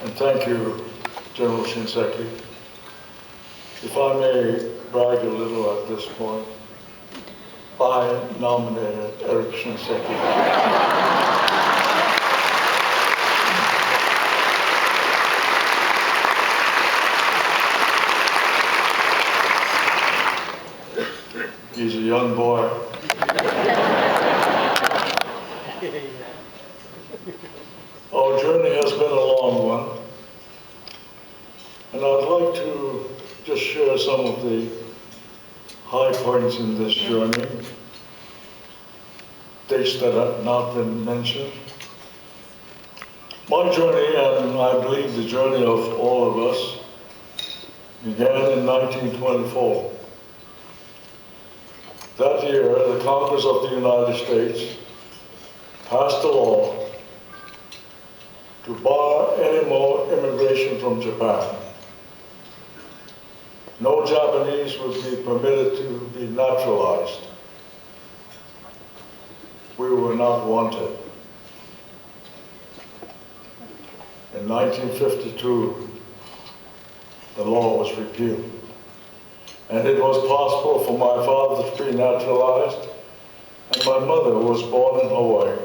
And thank you, General Shinseki. If I may brag a little at this point, I nominated Eric Shinseki. He's a young boy. Our journey has been a long one, and I'd like to just share some of the high points in this journey, dates that have not been mentioned. My journey, and I believe the journey of all of us, began in 1924. That year, the Congress of the United States passed a law to bar any more immigration from Japan. No Japanese would be permitted to be naturalized. We were not wanted. In 1952, the law was repealed. And it was possible for my father to be naturalized, and my mother, who was born in Hawaii,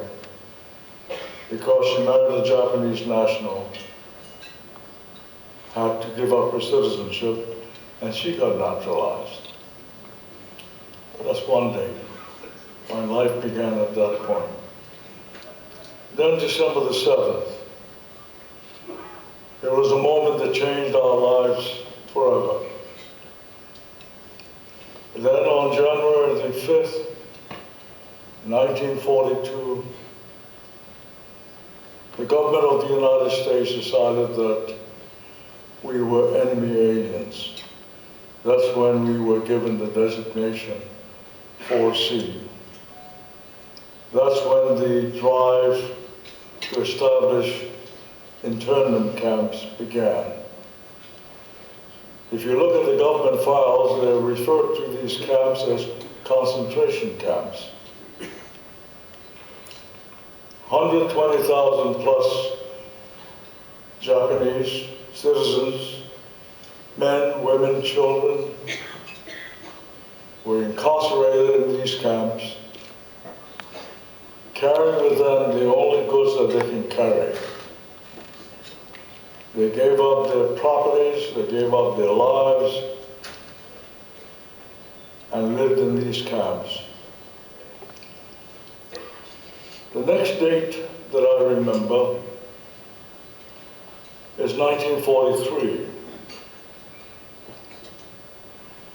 because she married a Japanese national, had to give up her citizenship, and she got naturalized. That's one day. My life began at that point. Then December the 7th, there was a moment that changed our lives forever. Then on January the 5th, 1942, the government of the United States decided that we were enemy aliens. That's when we were given the designation 4C. That's when the drive to establish internment camps began. If you look at the government files, they refer to these camps as concentration camps. 120,000 plus Japanese citizens, men, women, children, were incarcerated in these camps, carrying with them the only goods that they can carry. They gave up their properties, they gave up their lives, and lived in these camps. The next date that I remember is 1943,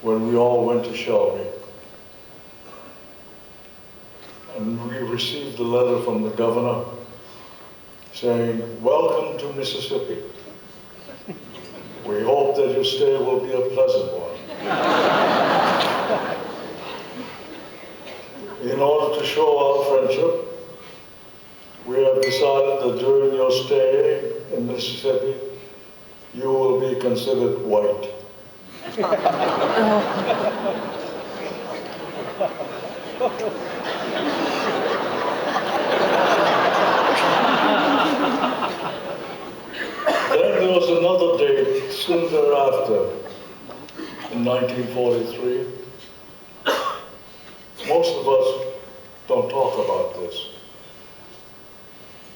when we all went to Shelby. And we received a letter from the governor saying, "Welcome to Mississippi. We hope that your stay will be a pleasant one." In order to show our friendship, we have decided that during your stay in Mississippi, you will be considered white. Then there was another date soon thereafter, in 1943. Most of us don't talk about this.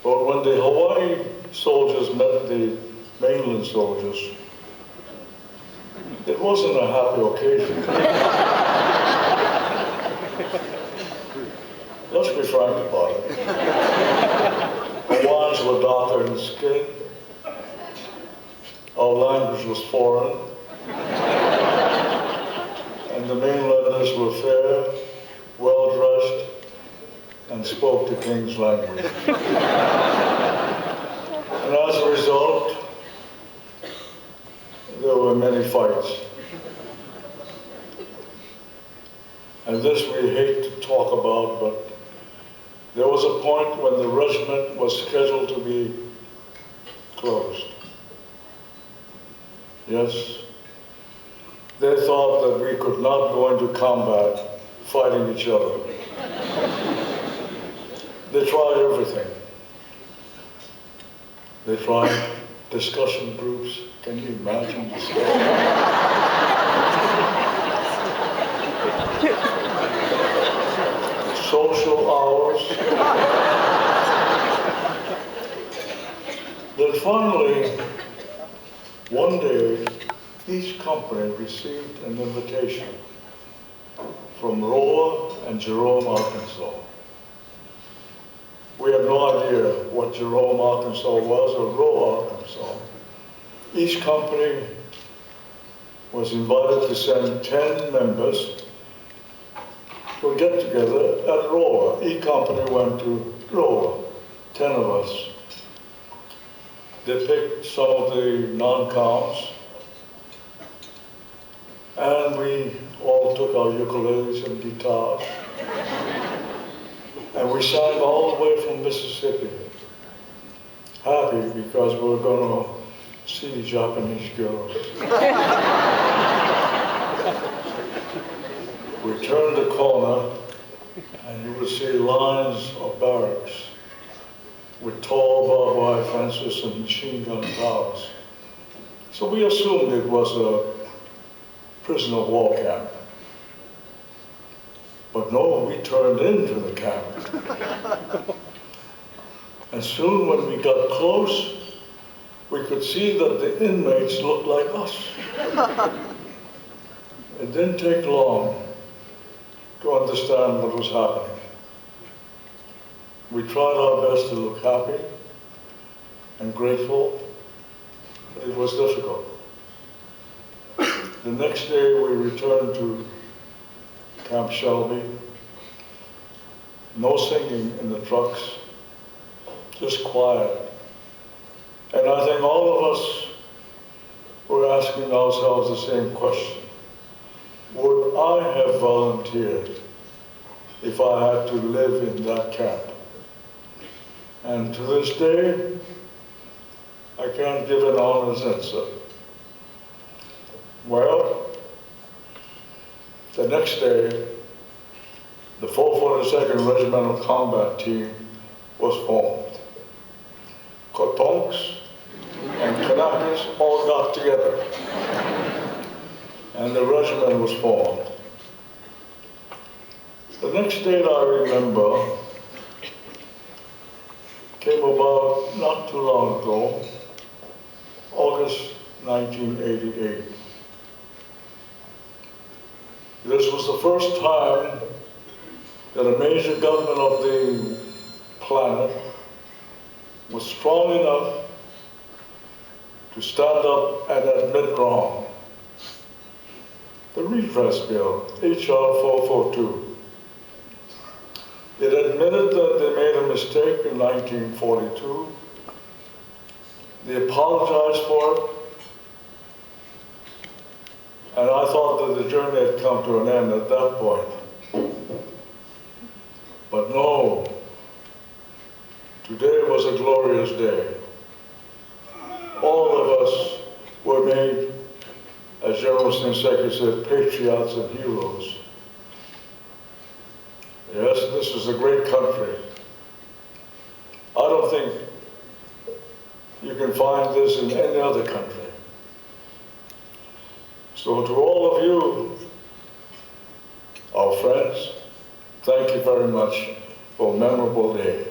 But when the Hawaii soldiers met the mainland soldiers, it wasn't a happy occasion. Let's be frank about it. Hawaiians were darker in skin. Our language was foreign. And the mainlanders were fair, well-dressed, and spoke the king's language. And as a result, there were many fights. And this we hate to talk about, but there was a point when the regiment was scheduled to be closed. Yes, they thought that we could not go into combat fighting each other. They tried everything. They tried discussion groups. Can you imagine discussion? Social hours. Then finally, one day, each company received an invitation from Roa and Jerome, Arkansas. We had no idea what Jerome, Arkansas was or Roa, Arkansas. Each company was invited to send 10 members to a get-together at Roa. Each company went to Roa, 10 of us. They picked some of the non-coms, and we all took our ukuleles and guitars, and we sang all the way from Mississippi, happy because we were going to see Japanese girls. We turned the corner, and you would see lines of barracks with tall barbed wire fences and machine gun towers. So we assumed it was a prisoner of war camp. But no, we turned into the camp. And soon when we got close, we could see that the inmates looked like us. It didn't take long to understand what was happening. We tried our best to look happy and grateful, but it was difficult. The next day we returned to Camp Shelby. No singing in the trucks, just quiet. And I think all of us were asking ourselves the same question. Would I have volunteered if I had to live in that camp? And to this day, I can't give an honest answer. Well, the next day, the 442nd Regimental Combat Team was formed. Kotonks and Kanakas all got together, and the regiment was formed. The next date I remember came about not too long ago, August 1988. This was the first time that a major government of the planet was strong enough to stand up and admit wrong. The redress bill, H.R. 442. It admitted that they made a mistake in 1942. They apologized for it. And I thought that the journey had come to an end at that point. But no, today was a glorious day. All of us were made, as General Shinseki said, patriots and heroes. Yes, this is a great country. I don't think you can find this in any other country. So to all of you, our friends, thank you very much for a memorable day.